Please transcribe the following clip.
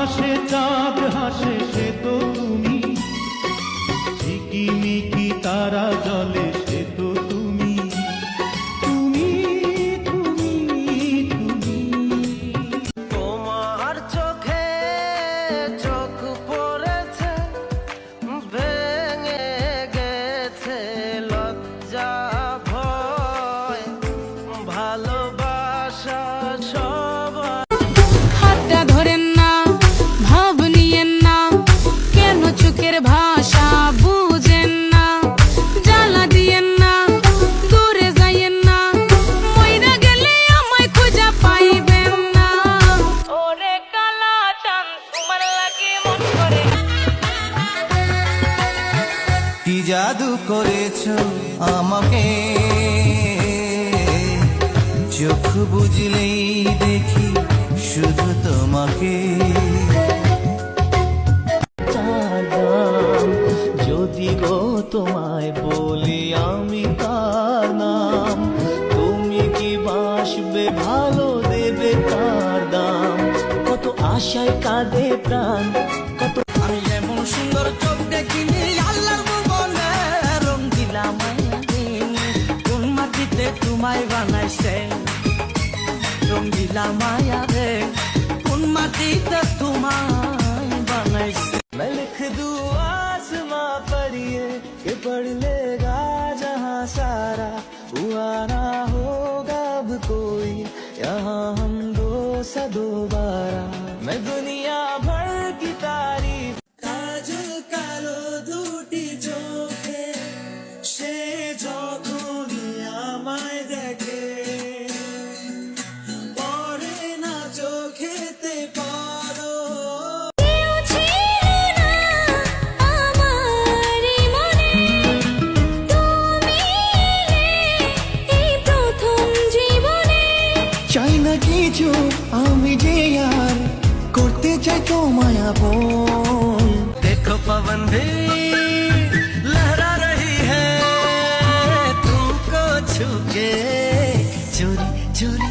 আকাশে চাঁদ হাসে সে তো তুমি, ঝিকিমিকি তারা জলে সে তো তুমি, তুমি তুমি তুমি। তোমার চোখে চোখ পড়েছে, ভেঙে গেছে লজ্জা ভয়, ভালোবাসা সবাই। হাতটা ধরেন না, ভাব নিয়েন না, কেন চোখের ভাষা বুঝেন না, জ্বালা দিয়েন না, দূরে যাইয়েন না, মইরা গেলে আমায় খুঁজা পাইবেন না। ওরে কালা চাঁদ তোমার লাগে মন করে। কি জাদু করেছো আমাকে, চোখ বুঝলেই দেখি শুধু তোমাকে। যদি গো তোমায় বলি আমি তার নাম, তুমি কি বাসবে ভালো দেবে তার দাম। কত আশায় কাঁদে প্রাণ, কত আমি এমন সুন্দর চোখ দেখিনি আল্লাহর ভুবনে। রং দিলাম কোন মাটিতে তোমায় বানাইছে, রং দিলাম মায়া রে কোন মাটিতে তোমায় বানাইছে। मैं लिख दूं आसमां पर ये कि पढ़ लेगा जहां सारा, हुआ ना होगा अब कोई यहाँ हम दो सा दोबारा। मैं दुनिया भर की तारीफ, काजल कालो দুটি চোখে সে যখনই আমায় দেখে, পড়ে না চোখেতে পড়ো। কেউ ছিল না আমারই মনে, তুমি এই প্রথম জীবনে। চাই না কিছু আমি যে আর করতে চাই তোমায় আপন। देखो पवन भी लहरा रही है तुमको छू के, चोरी चोरी